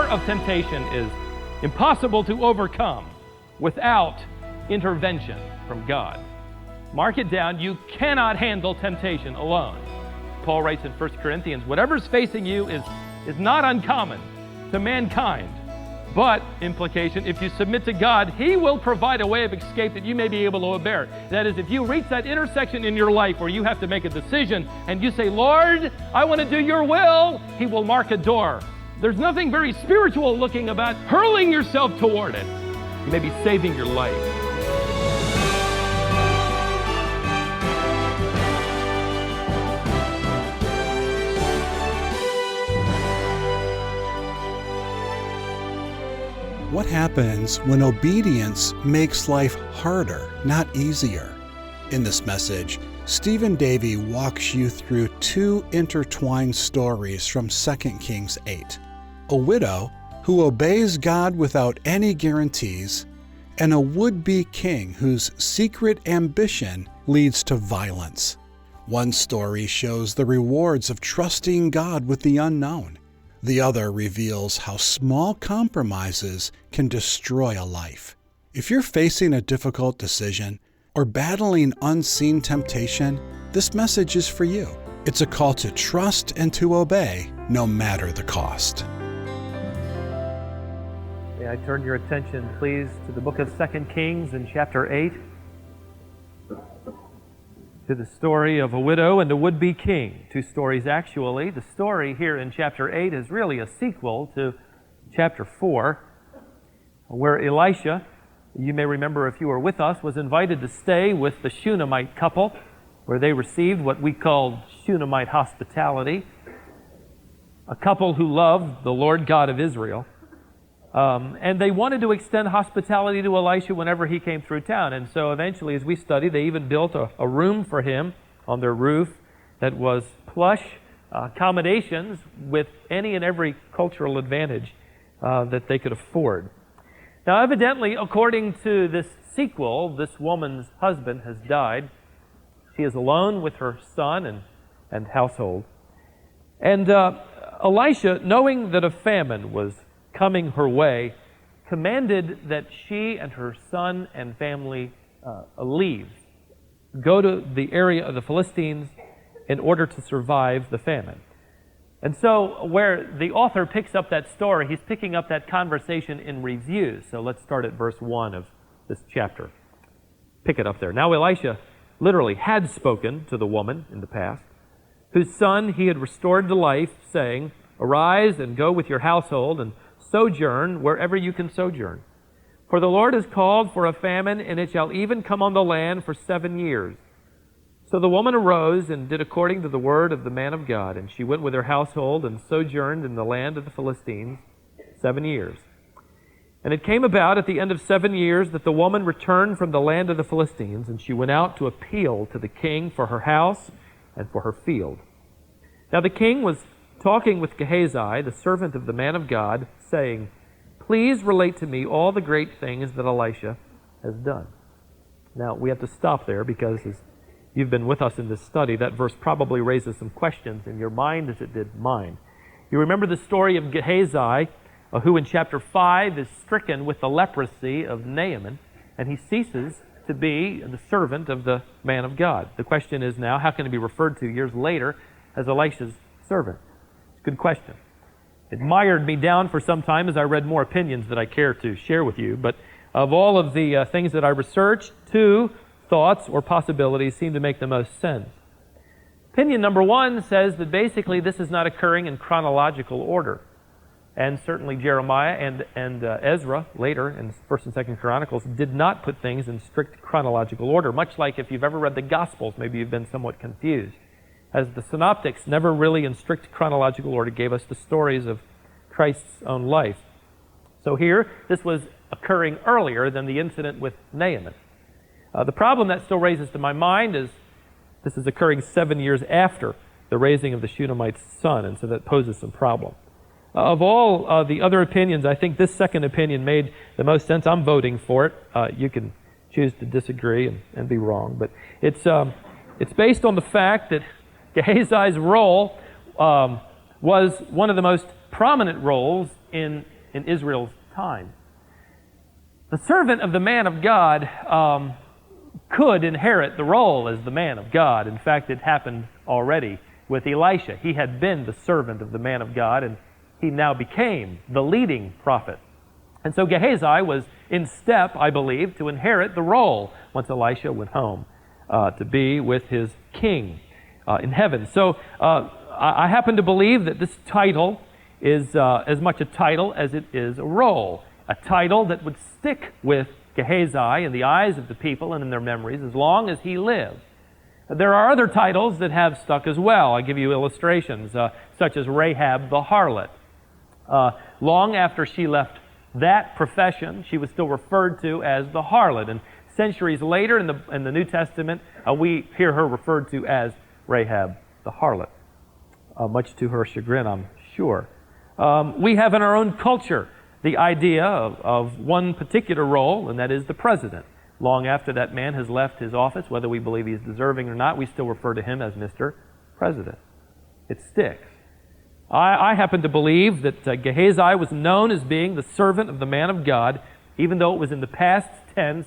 of temptation is impossible to overcome without intervention from God. Mark it down, you cannot handle temptation alone. Paul writes in 1 Corinthians, whatever's facing you is not uncommon to mankind. But, implication, if you submit to God, He will provide a way of escape that you may be able to bear. That is, if you reach that intersection in your life where you have to make a decision and you say, Lord, I want to do your will, He will mark a door. There's nothing very spiritual looking about hurling yourself toward it. You may be saving your life. What happens when obedience makes life harder, not easier? In this message, Stephen Davey walks you through two intertwined stories from 2 Kings 8. A widow who obeys God without any guarantees, and a would-be king whose secret ambition leads to violence. One story shows the rewards of trusting God with the unknown. The other reveals how small compromises can destroy a life. If you're facing a difficult decision or battling unseen temptation, this message is for you. It's a call to trust and to obey, no matter the cost. May I turn your attention, please, to the book of 2 Kings in chapter 8, to the story of a widow and a would-be king. Two stories, actually. The story here in chapter 8 is really a sequel to chapter 4, where Elisha, you may remember if you were with us, was invited to stay with the Shunammite couple, where they received what we called Shunammite hospitality, a couple who loved the Lord God of Israel. And they wanted to extend hospitality to Elisha whenever he came through town. And so eventually, as we studied, they even built a room for him on their roof that was plush accommodations with any and every cultural advantage that they could afford. Now, evidently, according to this sequel, this woman's husband has died. She is alone with her son and household. And Elisha, knowing that a famine was coming her way, commanded that she and her son and family leave, go to the area of the Philistines in order to survive the famine. And so where the author picks up that story, he's picking up that conversation in review. So let's start at verse 1 of this chapter. Pick it up there. Now Elisha literally had spoken to the woman in the past, whose son he had restored to life, saying, "Arise and go with your household and sojourn wherever you can sojourn. For the Lord has called for a famine, and it shall even come on the land for 7 years." So the woman arose and did according to the word of the man of God, and she went with her household and sojourned in the land of the Philistines 7 years. And it came about at the end of 7 years that the woman returned from the land of the Philistines, and she went out to appeal to the king for her house and for her field. Now the king was talking with Gehazi, the servant of the man of God, saying, "Please relate to me all the great things that Elisha has done." Now, we have to stop there because as you've been with us in this study, that verse probably raises some questions in your mind as it did mine. You remember the story of Gehazi, who in chapter 5 is stricken with the leprosy of Naaman, and he ceases to be the servant of the man of God. The question is now, how can he be referred to years later as Elisha's servant? Good question. It mired me down for some time as I read more opinions that I care to share with you. But of all of the things that I researched, two thoughts or possibilities seem to make the most sense. Opinion number one says that basically this is not occurring in chronological order. And certainly Jeremiah and Ezra later in 1st and 2nd Chronicles did not put things in strict chronological order, much like if you've ever read the Gospels, maybe you've been somewhat confused, as the synoptics never really in strict chronological order gave us the stories of Christ's own life. So here, this was occurring earlier than the incident with Naaman. The problem that still raises to my mind is this is occurring 7 years after the raising of the Shunammite's son, and so that poses some problem. Of all the other opinions, I think this second opinion made the most sense. I'm voting for it. You can choose to disagree and be wrong, but it's based on the fact that Gehazi's role was one of the most prominent roles in in Israel's time. The servant of the man of God could inherit the role as the man of God. In fact, it happened already with Elisha. He had been the servant of the man of God, and he now became the leading prophet. And so Gehazi was in step, I believe, to inherit the role once Elisha went home to be with his king in heaven. So I happen to believe that this title is as much a title as it is a role. A title that would stick with Gehazi in the eyes of the people and in their memories as long as he lived. There are other titles that have stuck as well. I'll give you illustrations, such as Rahab the harlot. Long after she left that profession, she was still referred to as the harlot. And centuries later in the New Testament, we hear her referred to as Rahab the harlot, much to her chagrin, I'm sure. We have in our own culture the idea of one particular role, and that is the president. Long after that man has left his office, whether we believe he's deserving or not, we still refer to him as Mr. President. It sticks. I happen to believe that Gehazi was known as being the servant of the man of God, even though it was in the past tense,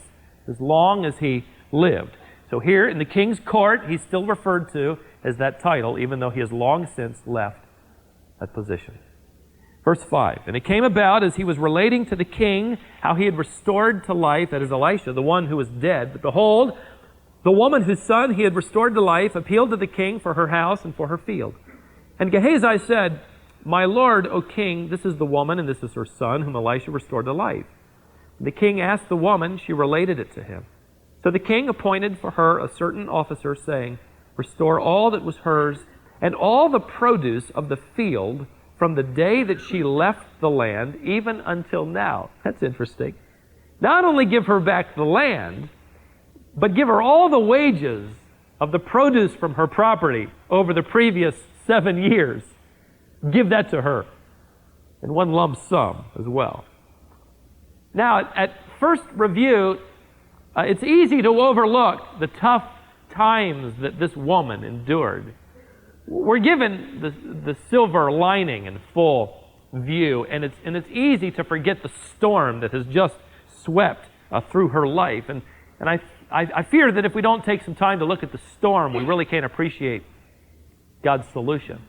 as long as he lived. So here in the king's court, he's still referred to as that title, even though he has long since left that position. Verse 5, and it came about as he was relating to the king how he had restored to life, that is Elisha, the one who was dead. But behold, the woman whose son he had restored to life appealed to the king for her house and for her field. And Gehazi said, My lord, O king, this is the woman and this is her son whom Elisha restored to life. And the king asked the woman, she related it to him. So the king appointed for her a certain officer, saying, Restore all that was hers and all the produce of the field from the day that she left the land, even until now. That's interesting. Not only give her back the land, but give her all the wages of the produce from her property over the previous 7 years. Give that to her in one lump sum as well. Now, at first review, it's easy to overlook the tough times that this woman endured. We're given the silver lining in full view, and it's easy to forget the storm that has just swept through her life. And I fear that if we don't take some time to look at the storm, we really can't appreciate God's solution.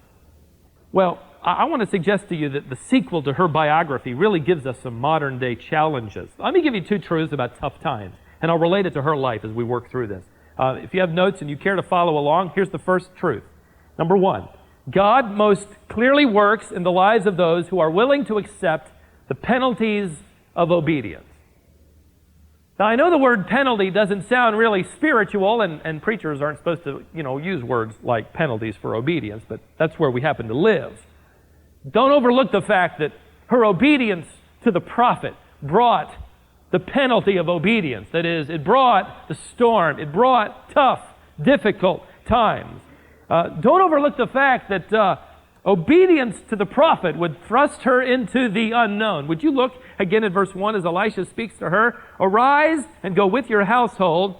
Well, I want to suggest to you that the sequel to her biography really gives us some modern-day challenges. Let me give you 2 truths about tough times, and I'll relate it to her life as we work through this. If you have notes and you care to follow along, here's the first truth. Number 1, God most clearly works in the lives of those who are willing to accept the penalties of obedience. Now, I know the word penalty doesn't sound really spiritual, and preachers aren't supposed to, use words like penalties for obedience, but that's where we happen to live. Don't overlook the fact that her obedience to the prophet brought the penalty of obedience. That is, it brought the storm. It brought tough, difficult times. Don't overlook the fact that obedience to the prophet would thrust her into the unknown. Would you look again at verse 1 as Elisha speaks to her? Arise and go with your household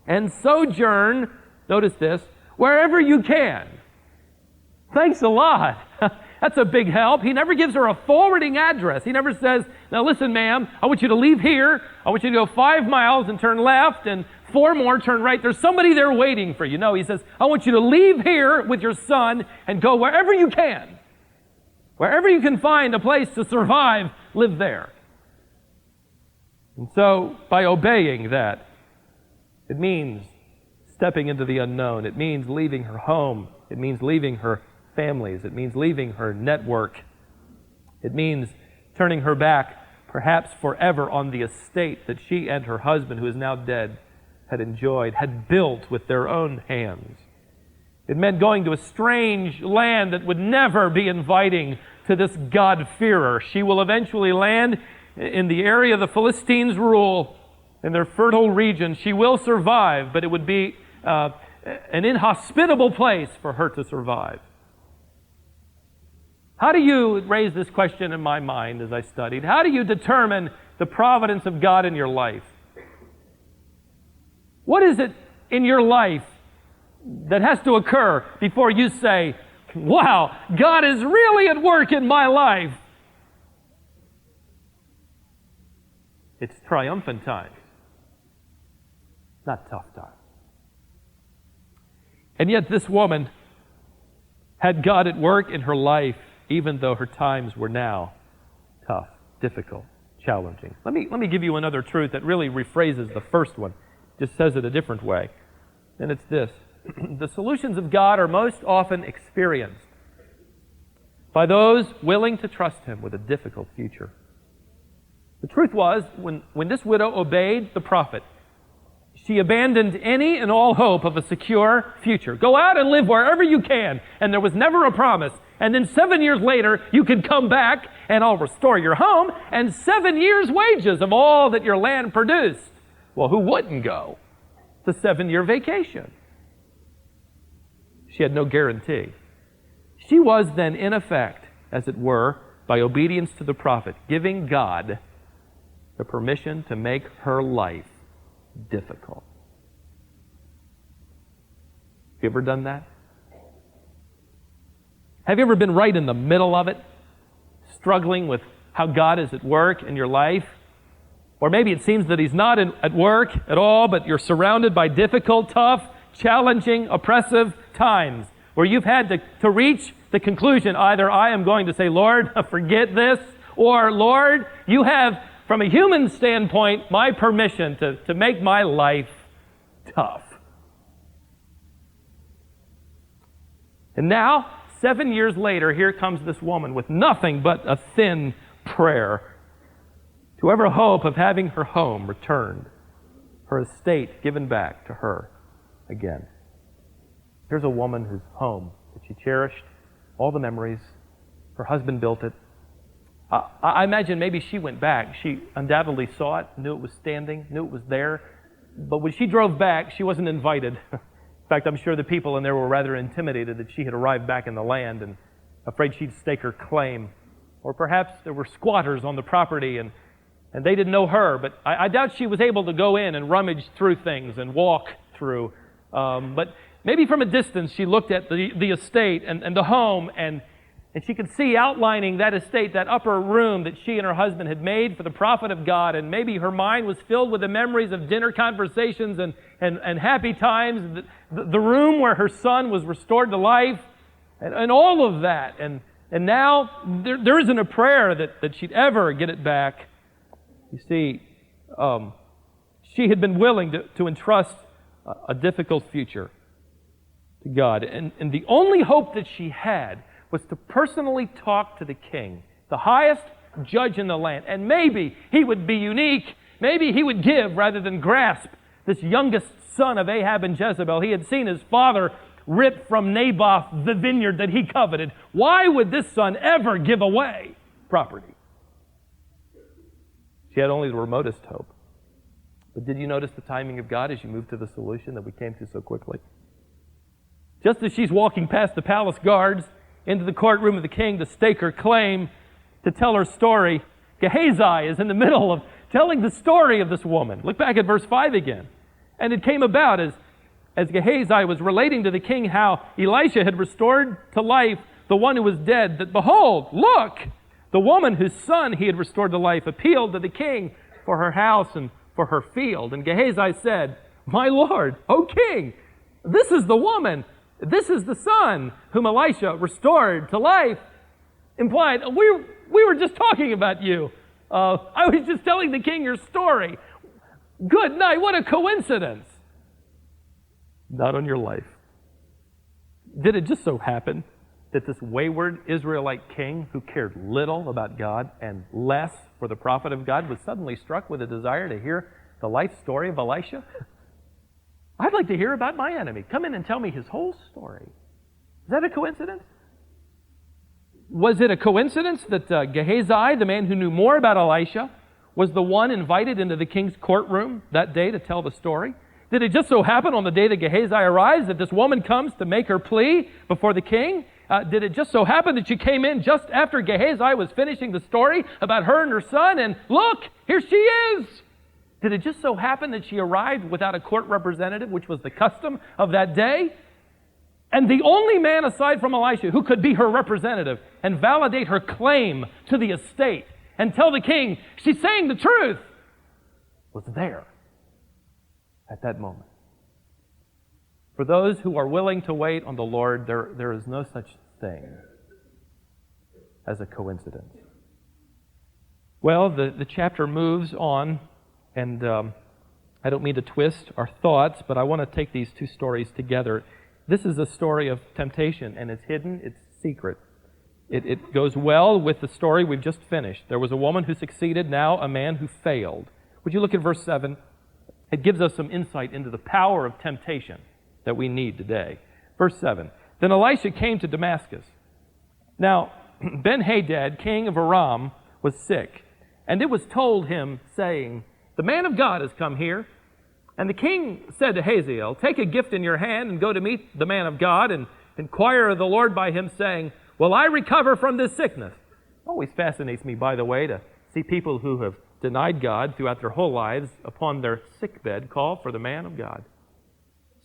and sojourn, notice this, wherever you can. Thanks a lot. That's a big help. He never gives her a forwarding address. He never says, now listen, ma'am, I want you to leave here. I want you to go 5 miles and turn left and 4 more, turn right. There's somebody there waiting for you. No, he says, I want you to leave here with your son and go wherever you can. Wherever you can find a place to survive, live there. And so, by obeying that, it means stepping into the unknown. It means leaving her home. It means leaving her families. It means leaving her network. It means turning her back, perhaps forever, on the estate that she and her husband, who is now dead, had enjoyed, had built with their own hands. It meant going to a strange land that would never be inviting to this God-fearer. She will eventually land in the area the Philistines rule, in their fertile region. She will survive, but it would be an inhospitable place for her to survive. How do you raise this question in my mind as I studied? How do you determine the providence of God in your life? What is it in your life that has to occur before you say, wow, God is really at work in my life? It's triumphant times, not tough times. And yet this woman had God at work in her life, even though her times were now tough, difficult, challenging. Let me give you another truth that really rephrases the first one, just says it a different way. And it's this. The solutions of God are most often experienced by those willing to trust Him with a difficult future. The truth was, when this widow obeyed the prophet, she abandoned any and all hope of a secure future. Go out and live wherever you can. And there was never a promise. And then 7 years later, you can come back and I'll restore your home and 7 years' wages of all that your land produced. Well, who wouldn't go? The 7-year vacation. She had no guarantee. She was then, in effect, as it were, by obedience to the prophet, giving God the permission to make her life difficult. Have you ever done that? Have you ever been right in the middle of it, struggling with how God is at work in your life? Or maybe it seems that He's not at work at all, but you're surrounded by difficult, tough, challenging, oppressive times where you've had to reach the conclusion, either I am going to say, Lord, forget this, or Lord, you have, from a human standpoint, my permission to make my life tough. And now, 7 years later, here comes this woman with nothing but a thin prayer to ever hope of having her home returned, her estate given back to her again. Here's a woman whose home that she cherished, all the memories, her husband built it. I imagine maybe she went back. She undoubtedly saw it, knew it was standing, knew it was there. But when she drove back, she wasn't invited. In fact, I'm sure the people in there were rather intimidated that she had arrived back in the land and afraid she'd stake her claim. Or perhaps there were squatters on the property and they didn't know her. But I doubt she was able to go in and rummage through things and walk through. But maybe from a distance she looked at the estate and the home and she could see outlining that estate, that upper room that she and her husband had made for the prophet of God. And maybe her mind was filled with the memories of dinner conversations and happy times, the room where her son was restored to life, and all of that. And now there isn't a prayer that she'd ever get it back. You see, she had been willing to entrust a difficult future to God. And the only hope that she had was to personally talk to the king, the highest judge in the land. And maybe he would be unique. Maybe he would give rather than grasp this youngest son of Ahab and Jezebel. He had seen his father rip from Naboth the vineyard that he coveted. Why would this son ever give away property? She had only the remotest hope. But did you notice the timing of God as you moved to the solution that we came to so quickly? Just as she's walking past the palace guards into the courtroom of the king to stake her claim, to tell her story, Gehazi is in the middle of telling the story of this woman. Look back at verse 5 again. And it came about as Gehazi was relating to the king how Elisha had restored to life the one who was dead, that behold, look, the woman whose son he had restored to life appealed to the king for her house and for her field. And Gehazi said, My lord, O king, this is the woman. This is the son whom Elisha restored to life. Implied, we were just talking about you. I was just telling the king your story. Good night, what a coincidence. Not on your life. Did it just so happen that this wayward Israelite king who cared little about God and less for the prophet of God was suddenly struck with a desire to hear the life story of Elisha? I'd like to hear about my enemy. Come in and tell me his whole story. Is that a coincidence? Was it a coincidence that Gehazi, the man who knew more about Elisha, was the one invited into the king's courtroom that day to tell the story? Did it just so happen on the day that Gehazi arrives that this woman comes to make her plea before the king? Did it just so happen that she came in just after Gehazi was finishing the story about her and her son, and look, here she is? Did it just so happen that she arrived without a court representative, which was the custom of that day? And the only man aside from Elisha who could be her representative and validate her claim to the estate and tell the king, she's saying the truth, was there at that moment. For those who are willing to wait on the Lord, there is no such thing as a coincidence. Well, the chapter moves on, and I don't mean to twist our thoughts, but I want to take these two stories together. This is a story of temptation, and it's hidden, it's secret. It goes well with the story we've just finished. There was a woman who succeeded, now a man who failed. Would you look at verse 7? It gives us some insight into the power of temptation that we need today. Verse 7, Then Elisha came to Damascus. Now, Ben-Hadad, king of Aram, was sick, and it was told him, saying, The man of God has come here. And the king said to Hazael, Take a gift in your hand and go to meet the man of God and inquire of the Lord by him, saying, Will I recover from this sickness? It always fascinates me, by the way, to see people who have denied God throughout their whole lives upon their sickbed call for the man of God.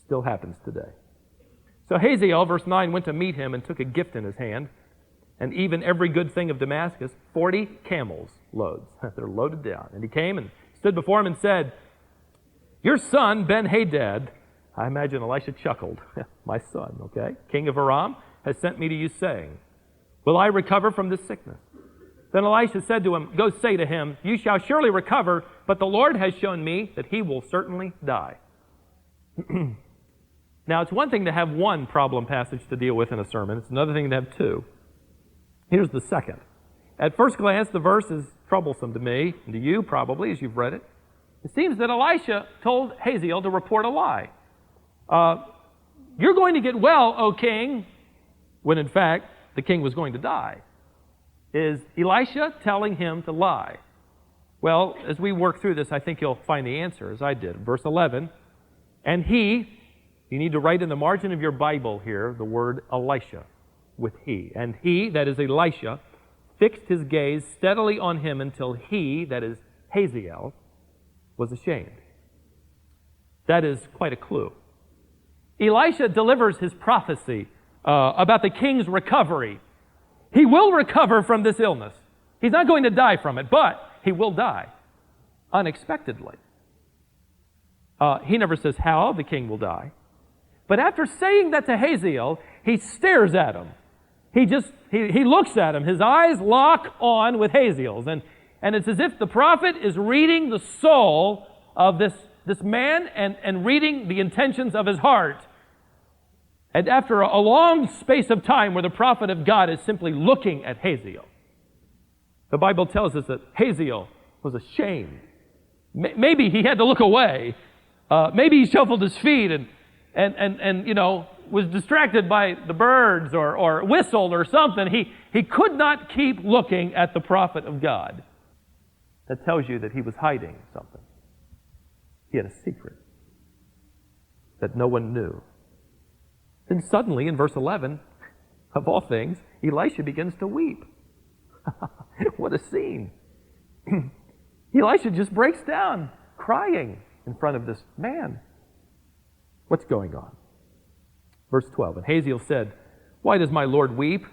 Still happens today. So Hazael, verse 9, went to meet him and took a gift in his hand, and even every good thing of Damascus, 40 camels loads. They're loaded down. And he came and stood before him and said, Your son, Ben-Hadad, I imagine Elisha chuckled, my son, okay, king of Aram, has sent me to you, saying, Will I recover from this sickness? Then Elisha said to him, Go say to him, You shall surely recover, but the Lord has shown me that he will certainly die. Now, it's one thing to have one problem passage to deal with in a sermon. It's another thing to have two. Here's the second. At first glance, the verse is troublesome to me, and to you probably, as you've read it. It seems that Elisha told Hazael to report a lie. You're going to get well, O king, when in fact the king was going to die. Is Elisha telling him to lie? Well, as we work through this, I think you'll find the answer, as I did. Verse 11, And he, you need to write in the margin of your Bible here the word Elisha with he. And he, that is Elisha, fixed his gaze steadily on him until he, that is Hazael, was ashamed. That is quite a clue. Elisha delivers his prophecy about the king's recovery. He will recover from this illness. He's not going to die from it, but he will die unexpectedly. He never says how the king will die. But after saying that to Hazael, he stares at him. He looks at him. His eyes lock on with Hazael's. And it's as if the prophet is reading the soul of this man and reading the intentions of his heart. And after a long space of time where the prophet of God is simply looking at Hazael, the Bible tells us that Hazael was ashamed. Maybe he had to look away. Maybe he shuffled his feet and was distracted by the birds or whistled or something. He could not keep looking at the prophet of God. That tells you that he was hiding something. He had a secret that no one knew. Then suddenly, in verse 11, of all things, Elisha begins to weep. What a scene. Elisha just breaks down, crying in front of this man. What's going on? Verse 12, And Hazael said, Why does my Lord weep?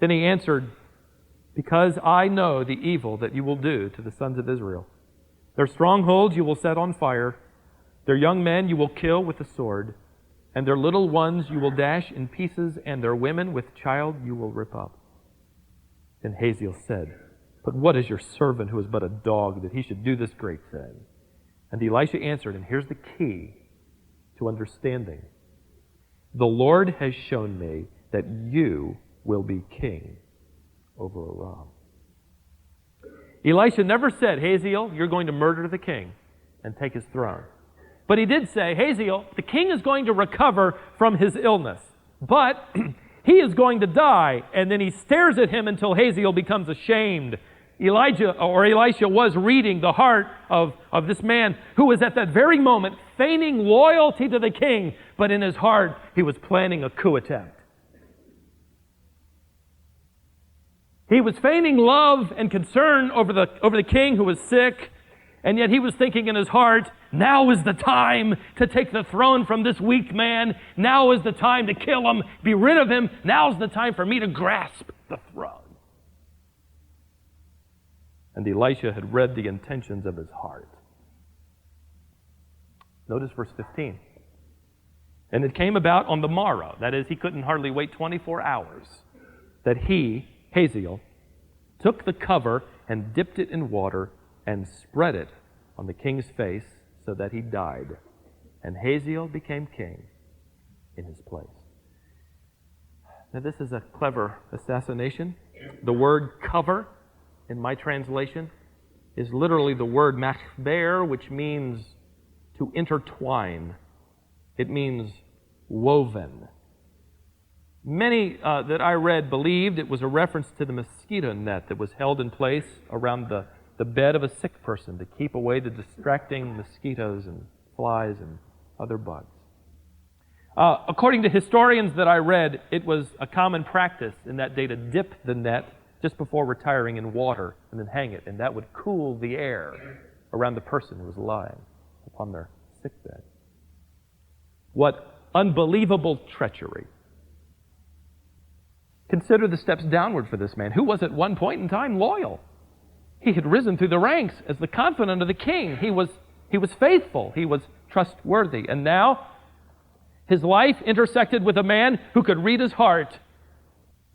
Then he answered, Because I know the evil that you will do to the sons of Israel. Their strongholds you will set on fire, their young men you will kill with the sword, and their little ones you will dash in pieces, and their women with child you will rip up. Then Hazael said, But what is your servant who is but a dog that he should do this great thing? And Elisha answered, and here's the key to understanding. The Lord has shown me that you will be king over Aram. Elisha never said, Hazael, you're going to murder the king and take his throne. But he did say, Hazael, the king is going to recover from his illness, but he is going to die. And then he stares at him until Hazael becomes ashamed. Elisha was reading the heart of this man who was at that very moment feigning loyalty to the king, but in his heart he was planning a coup attempt. He was feigning love and concern over the king who was sick, and yet he was thinking in his heart, now is the time to take the throne from this weak man. Now is the time to kill him, be rid of him. Now is the time for me to grasp the throne. And Elisha had read the intentions of his heart. Notice verse 15. And it came about on the morrow, that is, he couldn't hardly wait 24 hours, that he, Hazael, took the cover and dipped it in water and spread it on the king's face so that he died. And Hazael became king in his place. Now this is a clever assassination. The word cover in my translation is literally the word machber, which means to intertwine. It means woven. Many that I read believed it was a reference to the mosquito net that was held in place around the bed of a sick person to keep away the distracting mosquitoes and flies and other bugs. According to historians that I read, it was a common practice in that day to dip the net just before retiring in water and then hang it, and that would cool the air around the person who was lying upon their sickbed. What unbelievable treachery. Consider the steps downward for this man, who was at one point in time loyal. He had risen through the ranks as the confidant of the king. He was faithful. He was trustworthy. And now his life intersected with a man who could read his heart.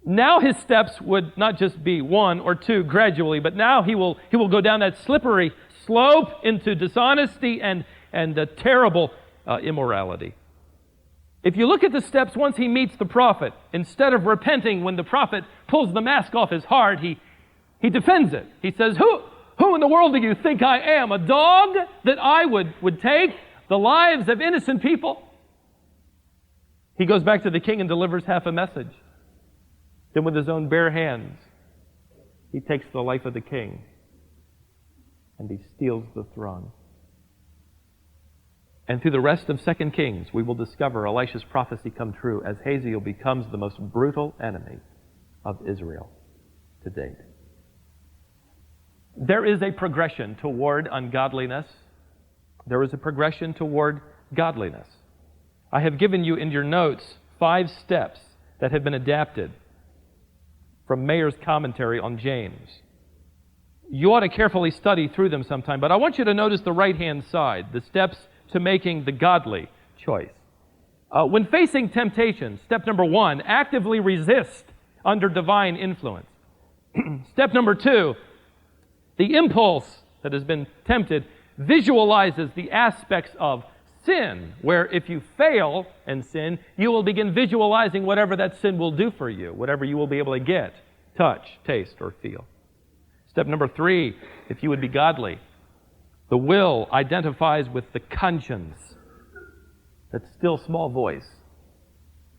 Now his steps would not just be one or two gradually, but now he will go down that slippery slope into dishonesty and a terrible immorality. If you look at the steps once he meets the prophet, instead of repenting when the prophet pulls the mask off his heart, he defends it. He says, Who in the world do you think I am? A dog that I would take the lives of innocent people? He goes back to the king and delivers half a message. Then with his own bare hands, he takes the life of the king and he steals the throne. And through the rest of 2 Kings, we will discover Elisha's prophecy come true as Hazael becomes the most brutal enemy of Israel to date. There is a progression toward ungodliness. There is a progression toward godliness. I have given you in your notes 5 steps that have been adapted from Mayer's commentary on James. You ought to carefully study through them sometime, but I want you to notice the right-hand side, the steps to making the godly choice. When facing temptation, step number 1, actively resist under divine influence. Step number 2, the impulse that has been tempted visualizes the aspects of sin, where if you fail in sin, you will begin visualizing whatever that sin will do for you, whatever you will be able to get, touch, taste, or feel. Step number 3, if you would be godly, the will identifies with the conscience, that still small voice,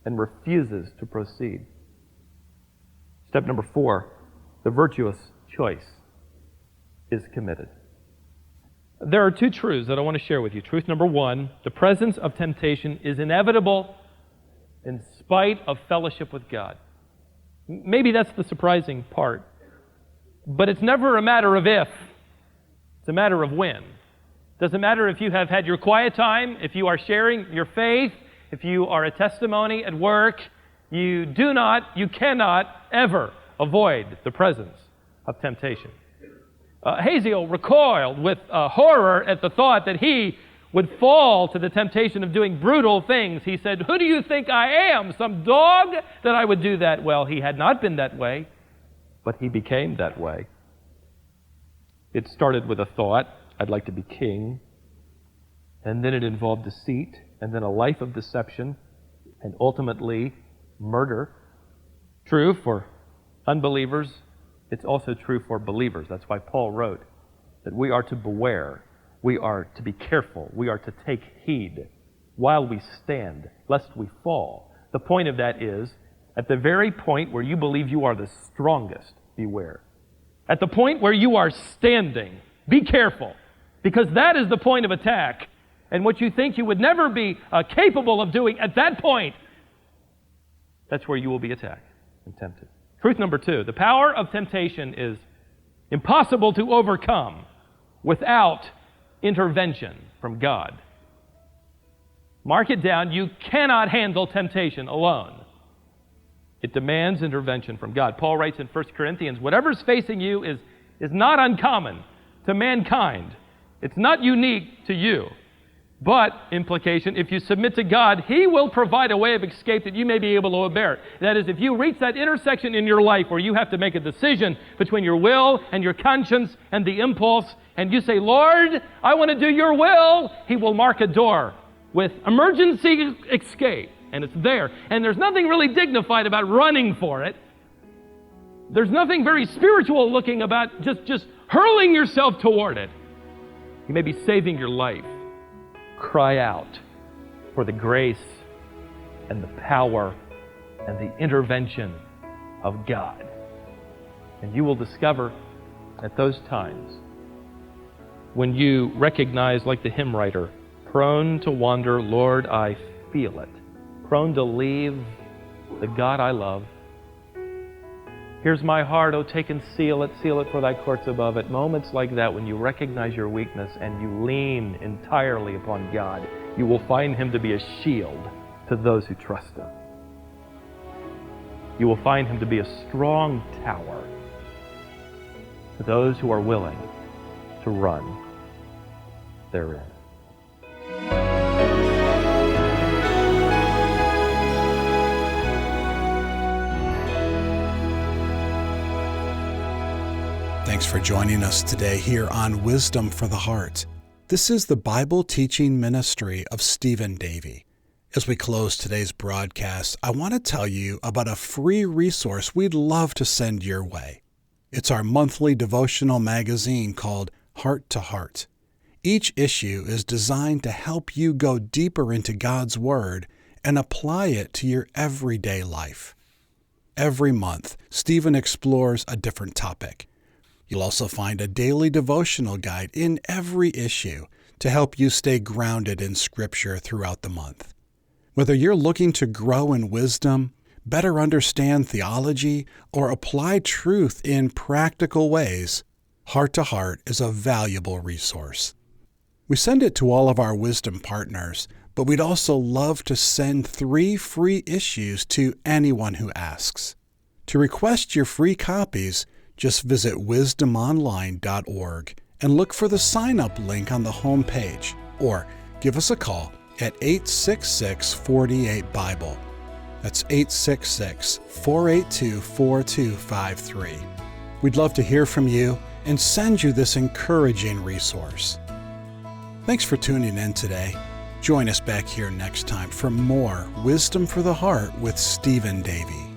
and refuses to proceed. Step number 4, the virtuous choice is committed. There are 2 truths that I want to share with you. Truth number 1, the presence of temptation is inevitable in spite of fellowship with God. Maybe that's the surprising part. But it's never a matter of if. It's a matter of when. Doesn't matter if you have had your quiet time, if you are sharing your faith, if you are a testimony at work, you cannot ever avoid the presence of temptation. Hazael recoiled with horror at the thought that he would fall to the temptation of doing brutal things. He said, "Who do you think I am? Some dog that I would do that?" Well, he had not been that way, but he became that way. It started with a thought, I'd like to be king. And then it involved deceit, and then a life of deception, and ultimately murder. True for unbelievers, it's also true for believers. That's why Paul wrote that we are to beware, we are to be careful, we are to take heed while we stand, lest we fall. The point of that is, at the very point where you believe you are the strongest, beware. At the point where you are standing, be careful, because that is the point of attack. And what you think you would never be capable of doing at that point, that's where you will be attacked and tempted. Truth number 2, the power of temptation is impossible to overcome without intervention from God. Mark it down, you cannot handle temptation alone. It demands intervention from God. Paul writes in 1 Corinthians, whatever's facing you is not uncommon to mankind. It's not unique to you. But, implication, if you submit to God, He will provide a way of escape that you may be able to bear it. That is, if you reach that intersection in your life where you have to make a decision between your will and your conscience and the impulse, and you say, Lord, I want to do your will, He will mark a door with emergency escape. And it's there. And there's nothing really dignified about running for it. There's nothing very spiritual looking about just hurling yourself toward it. You may be saving your life. Cry out for the grace and the power and the intervention of God. And you will discover at those times when you recognize, like the hymn writer, prone to wander, Lord, I feel it. Prone to leave the God I love. Here's my heart, oh, take and seal it for thy courts above it. Moments like that, when you recognize your weakness and you lean entirely upon God, you will find Him to be a shield to those who trust Him. You will find Him to be a strong tower to those who are willing to run therein. Thanks for joining us today here on Wisdom for the Heart. This is the Bible teaching ministry of Stephen Davey. As we close today's broadcast, I want to tell you about a free resource we'd love to send your way. It's our monthly devotional magazine called Heart to Heart. Each issue is designed to help you go deeper into God's Word and apply it to your everyday life. Every month, Stephen explores a different topic. You'll also find a daily devotional guide in every issue to help you stay grounded in Scripture throughout the month. Whether you're looking to grow in wisdom, better understand theology, or apply truth in practical ways, Heart to Heart is a valuable resource. We send it to all of our wisdom partners, but we'd also love to send 3 free issues to anyone who asks. To request your free copies, just visit wisdomonline.org and look for the sign-up link on the home page, or give us a call at 866-48-BIBLE. That's 866-482-4253. We'd love to hear from you and send you this encouraging resource. Thanks for tuning in today. Join us back here next time for more Wisdom for the Heart with Stephen Davey.